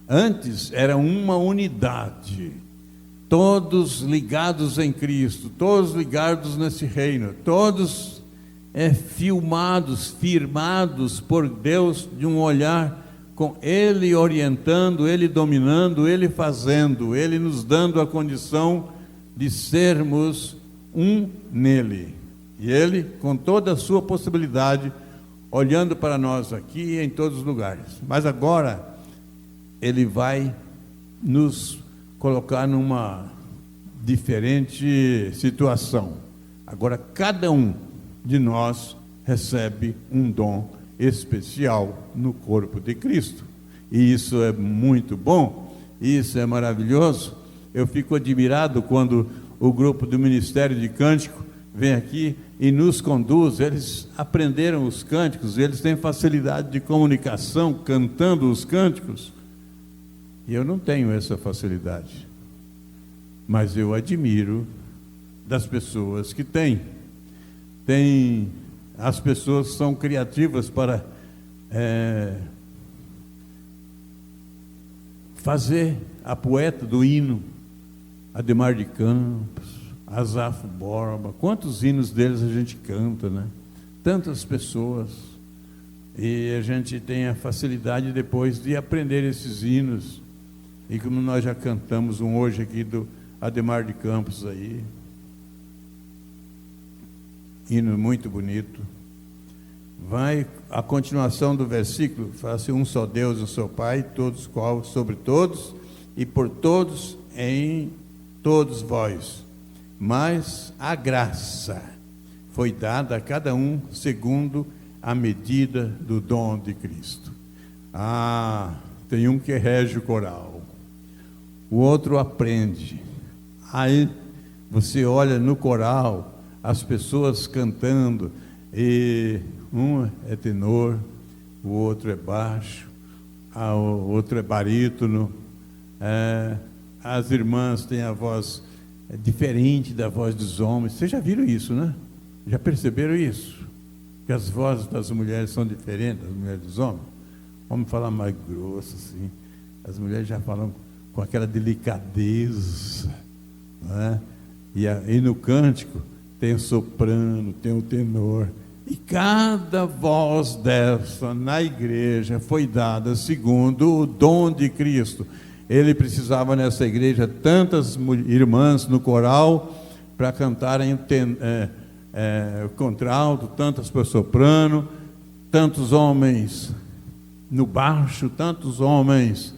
Antes era uma unidade, todos ligados em Cristo, todos ligados nesse reino, todos firmados por Deus, de um olhar com Ele orientando, Ele dominando, Ele fazendo, Ele nos dando a condição de sermos um nele. E Ele, com toda a sua possibilidade, olhando para nós aqui e em todos os lugares. Mas agora, Ele vai nos colocar numa diferente situação. Agora, cada um de nós recebe um dom especial no corpo de Cristo. E isso é muito bom, isso é maravilhoso. Eu fico admirado quando o grupo do Ministério de Cântico vem aqui e nos conduz. Eles aprenderam os cânticos, eles têm facilidade de comunicação cantando os cânticos. E eu não tenho essa facilidade. Mas eu admiro das pessoas que têm. As pessoas são criativas para fazer a poeta do hino, Ademar de Campos, Azaf Borba. Quantos hinos deles a gente canta, né? Tantas pessoas. E a gente tem a facilidade depois de aprender esses hinos. E como nós já cantamos um hoje aqui do Ademar de Campos aí, hino muito bonito. Vai a continuação do versículo, fala assim: um só Deus, um só Pai, todos qual sobre todos e por todos em todos vós. Mas a graça foi dada a cada um segundo a medida do dom de Cristo. Tem um que rege o coral, o outro aprende. Aí você olha no coral, as pessoas cantando, e um é tenor, o outro é baixo, o outro é barítono. As irmãs têm a voz diferente da voz dos homens. Vocês já viram isso, né? Já perceberam isso? Que as vozes das mulheres são diferentes das mulheres dos homens? O homem fala mais grosso, assim. As mulheres já falam com aquela delicadeza, né? E no cântico tem o soprano, tem o tenor. E cada voz dessa na igreja foi dada segundo o dom de Cristo. Ele precisava nessa igreja tantas irmãs no coral para cantarem o contralto, tantas para o soprano, tantos homens no baixo, tantos homens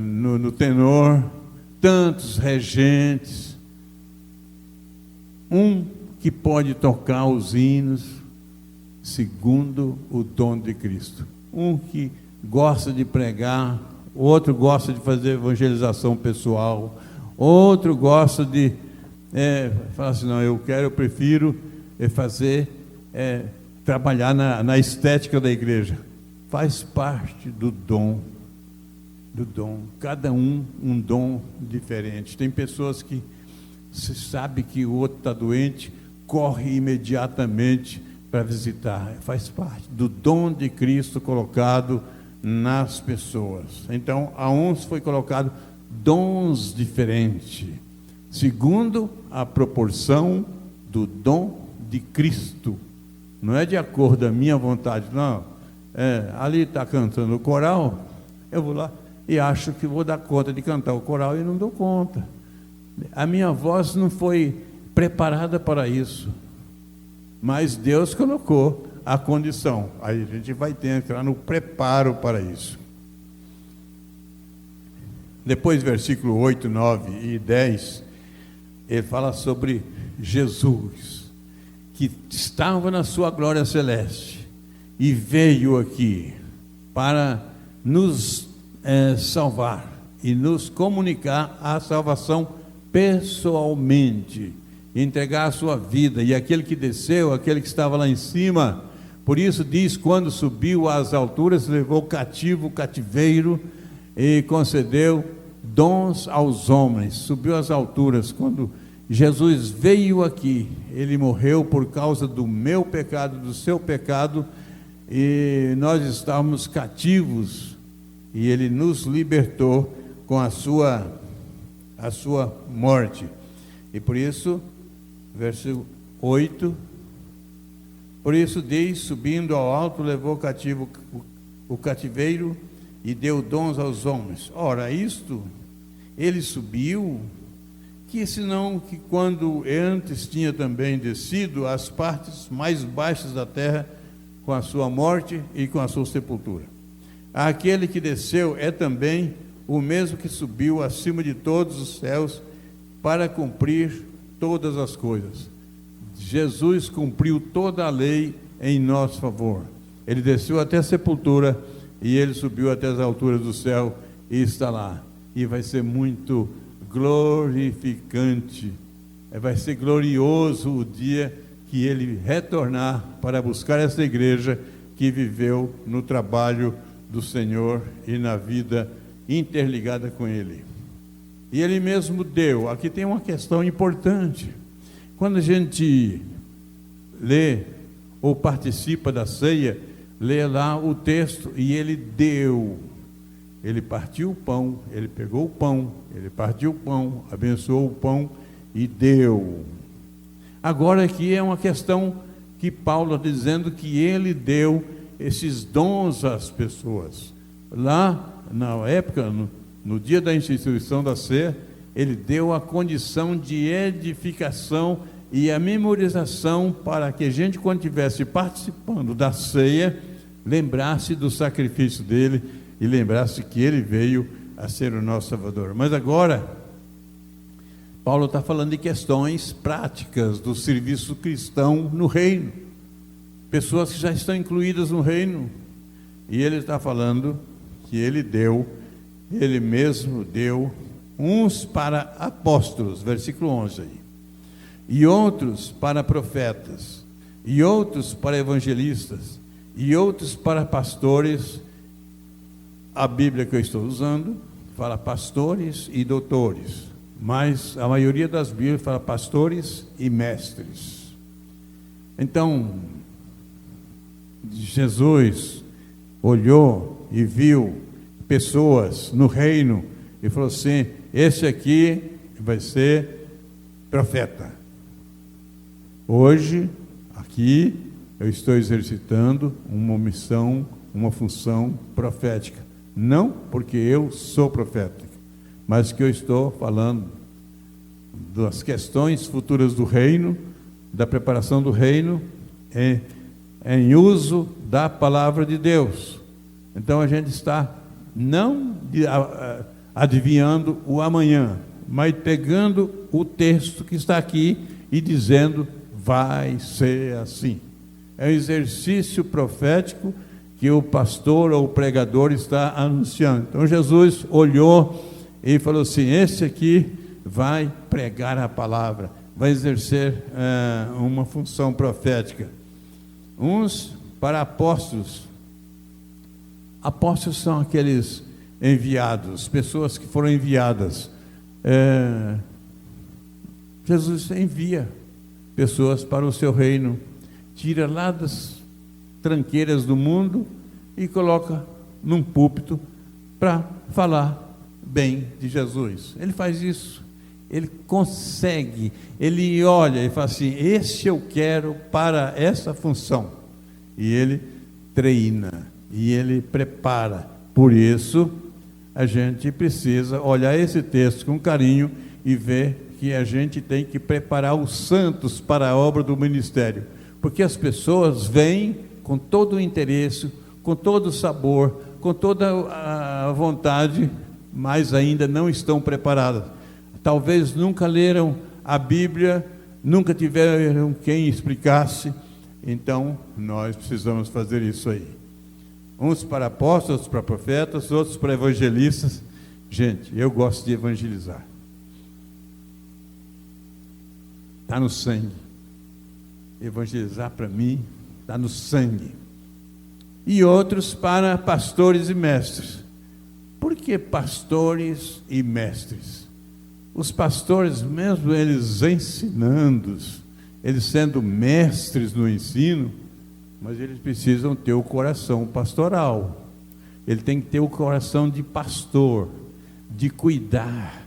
no tenor, tantos regentes. Um que pode tocar os hinos segundo o dom de Cristo. Um que gosta de pregar, outro gosta de fazer evangelização pessoal, outro gosta de falar assim, não, eu prefiro trabalhar na estética da igreja. Faz parte do dom. Cada um dom diferente. Tem pessoas que se sabe que o outro está doente, corre imediatamente para visitar. Faz parte do dom de Cristo colocado nas pessoas. Então, a uns foi colocado dons diferentes, segundo a proporção do dom de Cristo. Não é de acordo com a minha vontade, não. Ali está cantando o coral, eu vou lá e acho que vou dar conta de cantar o coral e não dou conta. A minha voz não foi preparada para isso, mas Deus colocou a condição. Aí a gente vai ter que entrar no preparo para isso. Depois, versículo 8, 9 e 10, ele fala sobre Jesus, que estava na sua glória celeste e veio aqui para nos salvar e nos comunicar a salvação pessoalmente, entregar a sua vida. E aquele que desceu, aquele que estava lá em cima, por isso diz, quando subiu às alturas, levou cativo o cativeiro e concedeu dons aos homens. Subiu às alturas. Quando Jesus veio aqui, ele morreu por causa do meu pecado, do seu pecado, e nós estávamos cativos, e ele nos libertou com a sua morte. E por isso, verso 8, por isso diz, subindo ao alto, levou cativo o cativeiro e deu dons aos homens. Ora, isto, ele subiu, que senão que quando antes tinha também descido às partes mais baixas da terra, com a sua morte e com a sua sepultura. Aquele que desceu é também o mesmo que subiu acima de todos os céus para cumprir todas as coisas. Jesus cumpriu toda a lei em nosso favor. Ele desceu até a sepultura e ele subiu até as alturas do céu e está lá. E vai ser muito glorificante. Vai ser glorioso o dia que ele retornar para buscar essa igreja que viveu no trabalho do Senhor e na vida interligada com ele. E ele mesmo deu. Aqui tem uma questão importante. Quando a gente lê ou participa da ceia, lê lá o texto, e ele deu. Ele partiu o pão, ele pegou o pão, ele partiu o pão, abençoou o pão e deu. Agora aqui é uma questão que Paulo está dizendo que ele deu esses dons às pessoas. Lá, na época, no dia da instituição da ceia, ele deu a condição de edificação e a memorização para que a gente, quando estivesse participando da ceia, lembrasse do sacrifício dele e lembrasse que ele veio a ser o nosso Salvador. Mas agora, Paulo está falando de questões práticas do serviço cristão no reino. Pessoas que já estão incluídas no reino. E ele está falando que ele mesmo deu, uns para apóstolos, versículo 11 aí, e outros para profetas, e outros para evangelistas, e outros para pastores. A Bíblia que eu estou usando fala pastores e doutores, mas a maioria das Bíblias fala pastores e mestres. Então, Jesus olhou e viu pessoas no reino e falou assim: esse aqui vai ser profeta. Hoje, aqui, eu estou exercitando uma missão, uma função profética. Não porque eu sou profeta, mas que eu estou falando das questões futuras do reino, da preparação do reino, em uso da palavra de Deus. Então a gente está não adivinhando o amanhã, mas pegando o texto que está aqui e dizendo: vai ser assim. É um exercício profético que o pastor ou o pregador está anunciando. Então Jesus olhou e falou assim: esse aqui vai pregar a palavra, vai exercer uma função profética. Uns para apóstolos. Apóstolos são aqueles enviados, pessoas que foram enviadas. Jesus envia pessoas para o seu reino, tira lá das tranqueiras do mundo e coloca num púlpito para falar bem de Jesus. Ele faz isso, ele consegue, ele olha e fala assim: esse eu quero para essa função. E ele treina, e ele prepara. Por isso, a gente precisa olhar esse texto com carinho e ver que a gente tem que preparar os santos para a obra do ministério. Porque as pessoas vêm com todo o interesse, com todo o sabor, com toda a vontade, mas ainda não estão preparadas. Talvez nunca leram a Bíblia, nunca tiveram quem explicasse. Então, nós precisamos fazer isso aí. Uns para apóstolos, outros para profetas, outros para evangelistas. Gente, eu gosto de evangelizar. Está no sangue. Evangelizar para mim está no sangue. E outros para pastores e mestres. Por que pastores e mestres? Os pastores, mesmo eles ensinando, eles sendo mestres no ensino, mas eles precisam ter o coração pastoral. Ele tem que ter o coração de pastor, de cuidar.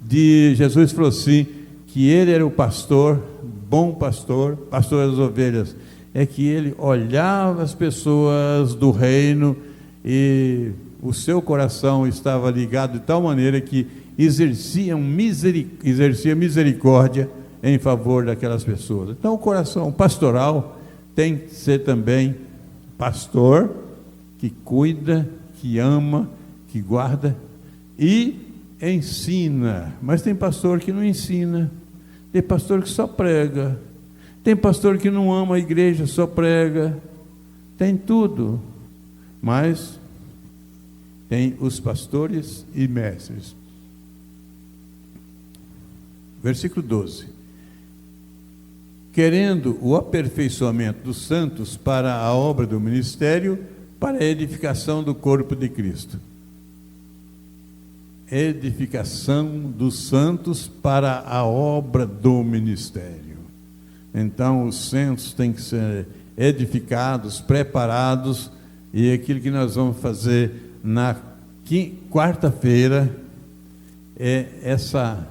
Jesus falou assim, que ele era o pastor, bom pastor, pastor das ovelhas. É que ele olhava as pessoas do reino e o seu coração estava ligado de tal maneira que exercia misericórdia em favor daquelas pessoas. Então o coração pastoral tem que ser também pastor que cuida, que ama, que guarda e ensina. Mas tem pastor que não ensina, tem pastor que só prega, tem pastor que não ama a igreja, só prega, tem tudo. Mas tem os pastores e mestres. Versículo 12. Querendo o aperfeiçoamento dos santos para a obra do ministério, para a edificação do corpo de Cristo. Edificação dos santos para a obra do ministério. Então, os santos têm que ser edificados, preparados, e aquilo que nós vamos fazer na quarta-feira é essa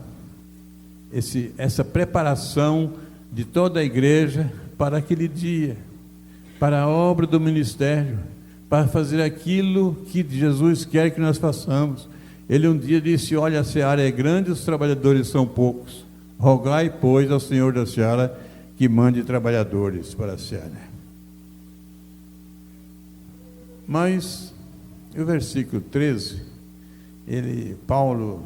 preparação de toda a igreja para aquele dia, para a obra do ministério, para fazer aquilo que Jesus quer que nós façamos. Ele um dia disse: olha, a seara é grande, os trabalhadores são poucos. Rogai, pois, ao Senhor da seara que mande trabalhadores para a seara. Mas o versículo 13, Paulo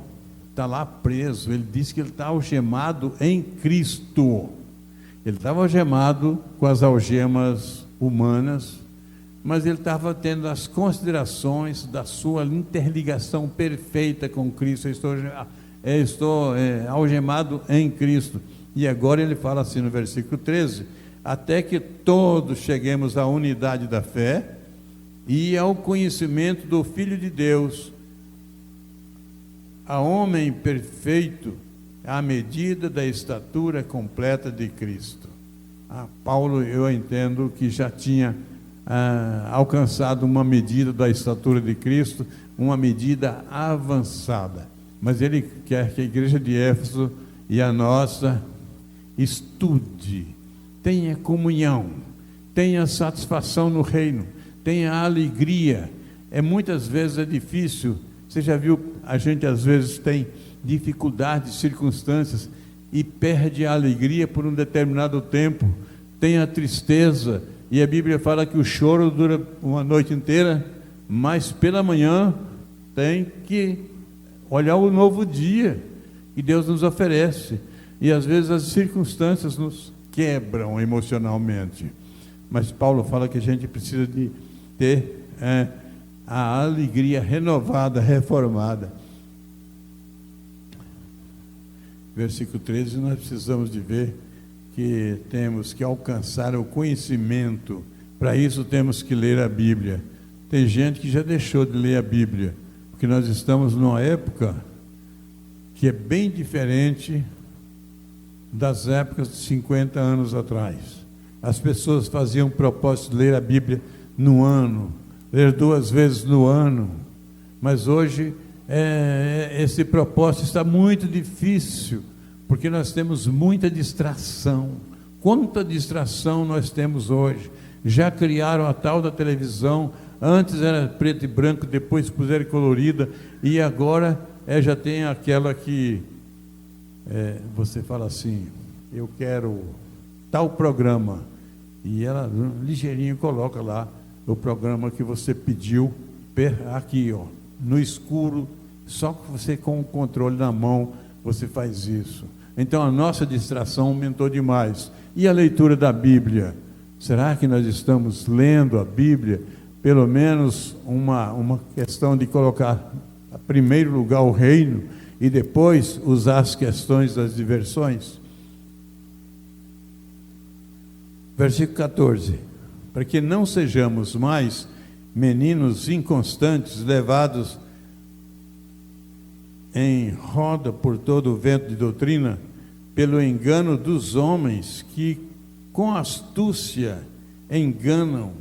está lá preso, ele diz que ele está algemado em Cristo. Ele estava algemado com as algemas humanas, mas ele estava tendo as considerações da sua interligação perfeita com Cristo. Eu estou algemado em Cristo. E agora ele fala assim no versículo 13: até que todos cheguemos à unidade da fé e ao conhecimento do Filho de Deus, a homem perfeito, à medida da estatura completa de Cristo. Paulo, eu entendo que já tinha alcançado uma medida da estatura de Cristo, uma medida avançada. Mas ele quer que a igreja de Éfeso e a nossa estude, tenha comunhão, tenha satisfação no reino, tenha alegria. Muitas vezes é difícil. Você já viu, a gente às vezes tem dificuldades, circunstâncias, e perde a alegria por um determinado tempo, tem a tristeza, e a Bíblia fala que o choro dura uma noite inteira, mas pela manhã tem que olhar o novo dia que Deus nos oferece, e às vezes as circunstâncias nos quebram emocionalmente. Mas Paulo fala que a gente precisa de ter a alegria renovada, reformada. Versículo 13, nós precisamos de ver que temos que alcançar o conhecimento. Para isso temos que ler a Bíblia. Tem gente que já deixou de ler a Bíblia, porque nós estamos numa época que é bem diferente das épocas de 50 anos atrás. As pessoas faziam propósito de ler a Bíblia no ano, ler 2 vezes no ano, mas hoje esse propósito está muito difícil, porque nós temos muita distração. Quanta distração nós temos hoje. Já criaram a tal da televisão, antes era preto e branco, depois puseram colorida, e agora já tem aquela que você fala assim, eu quero tal programa, e ela ligeirinho coloca lá o programa que você pediu, aqui ó, no escuro, só que você com o controle na mão, você faz isso. Então a nossa distração aumentou demais. E a leitura da Bíblia? Será que nós estamos lendo a Bíblia? Pelo menos uma questão de colocar em primeiro lugar o reino e depois usar as questões das diversões? Versículo 14. Para que não sejamos mais meninos inconstantes, levados em roda por todo o vento de doutrina, pelo engano dos homens que com astúcia enganam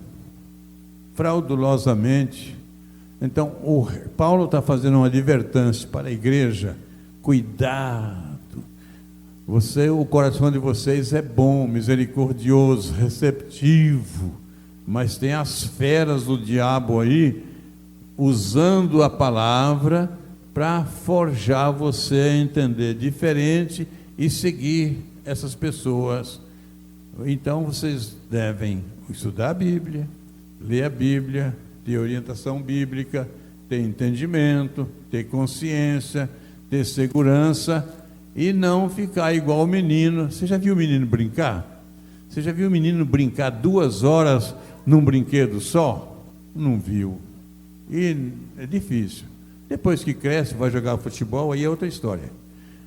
fraudulosamente. Então, Paulo está fazendo uma advertência para a igreja: cuidado, o coração de vocês é bom, misericordioso, receptivo, mas tem as feras do diabo aí, usando a palavra para forjar você a entender diferente e seguir essas pessoas. Então vocês devem estudar a Bíblia, ler a Bíblia, ter orientação bíblica, ter entendimento, ter consciência, ter segurança e não ficar igual o menino. Você já viu o menino brincar? Você já viu o menino brincar 2 horas num brinquedo só? Não viu. E é difícil. Depois que cresce, vai jogar futebol, aí é outra história.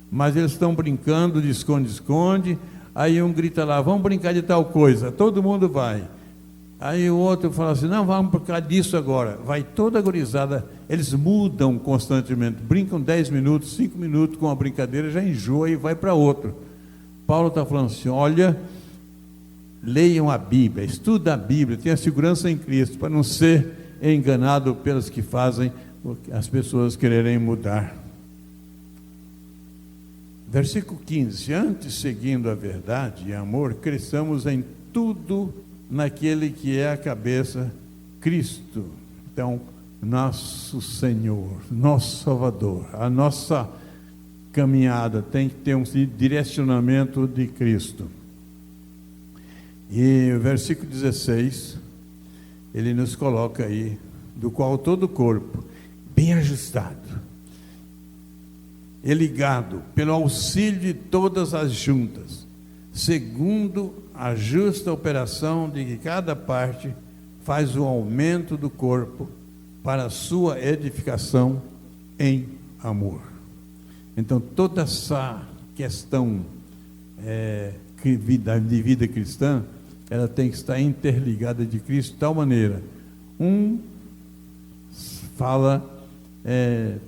Mas eles estão brincando de esconde-esconde, aí um grita lá, vamos brincar de tal coisa, todo mundo vai. Aí o outro fala assim, não, vamos brincar disso agora. Vai toda a gurizada, eles mudam constantemente, brincam 10 minutos, 5 minutos com a brincadeira, já enjoa e vai para outro. Paulo está falando assim, olha, leiam a Bíblia, estuda a Bíblia, tenha segurança em Cristo, para não ser enganado pelos que fazem as pessoas quererem mudar. Versículo 15, antes, seguindo a verdade e amor, cresçamos em tudo naquele que é a cabeça, Cristo. Então, nosso Senhor, nosso Salvador, a nossa caminhada tem que ter um direcionamento de Cristo. E o versículo 16, ele nos coloca aí, do qual todo o corpo, bem ajustado, e ligado pelo auxílio de todas as juntas, segundo a justa operação de que cada parte faz o aumento do corpo para a sua edificação em amor. Então, toda essa questão de vida cristã, ela tem que estar interligada de Cristo de tal maneira.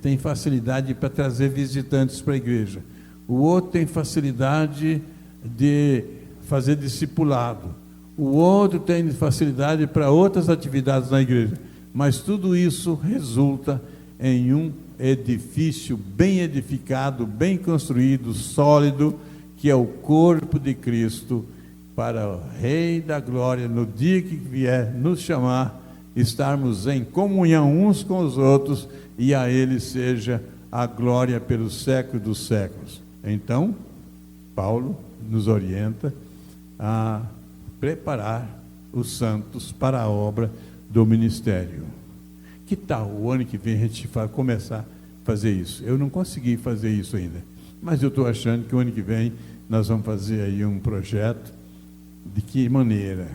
Tem facilidade para trazer visitantes para a igreja. O outro tem facilidade de fazer discipulado. O outro tem facilidade para outras atividades na igreja. Mas tudo isso resulta em um edifício bem edificado, bem construído, sólido, que é o corpo de Cristo, para o Rei da Glória, no dia que vier nos chamar, estarmos em comunhão uns com os outros, e a Ele seja a glória pelos séculos dos séculos. Então, Paulo nos orienta a preparar os santos para a obra do ministério. Que tal o ano que vem a gente começar a fazer isso? Eu não consegui fazer isso ainda, mas eu estou achando que o ano que vem nós vamos fazer aí um projeto De que maneira?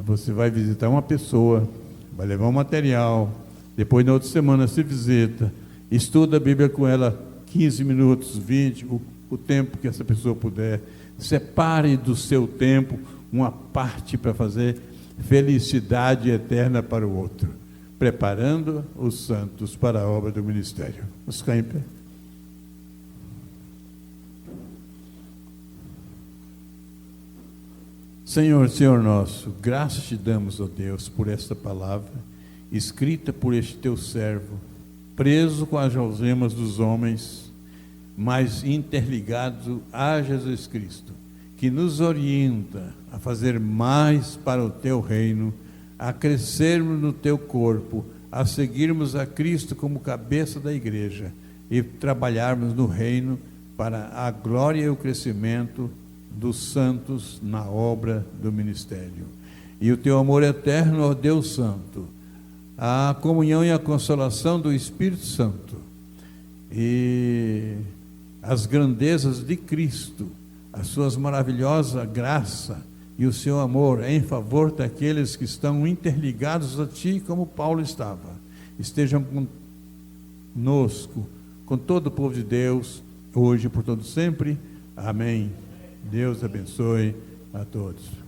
Você vai visitar uma pessoa, vai levar um material, depois na outra semana se visita, estuda a Bíblia com ela 15 minutos, 20, o tempo que essa pessoa puder. Separe do seu tempo uma parte para fazer felicidade eterna para o outro, preparando os santos para a obra do ministério. Vamos ficar em pé. Senhor, Senhor nosso, graças te damos, ó Deus, por esta palavra, escrita por este teu servo, preso com as algemas dos homens, mas interligado a Jesus Cristo, que nos orienta a fazer mais para o teu reino, a crescermos no teu corpo, a seguirmos a Cristo como cabeça da igreja e trabalharmos no reino para a glória e o crescimento dos santos na obra do ministério. E o teu amor eterno, ó Deus Santo, a comunhão e a consolação do Espírito Santo e as grandezas de Cristo, as suas maravilhosas graça e o seu amor em favor daqueles que estão interligados a ti, como Paulo estava, estejam conosco, com todo o povo de Deus, hoje e por todo sempre. Amém. Deus abençoe a todos.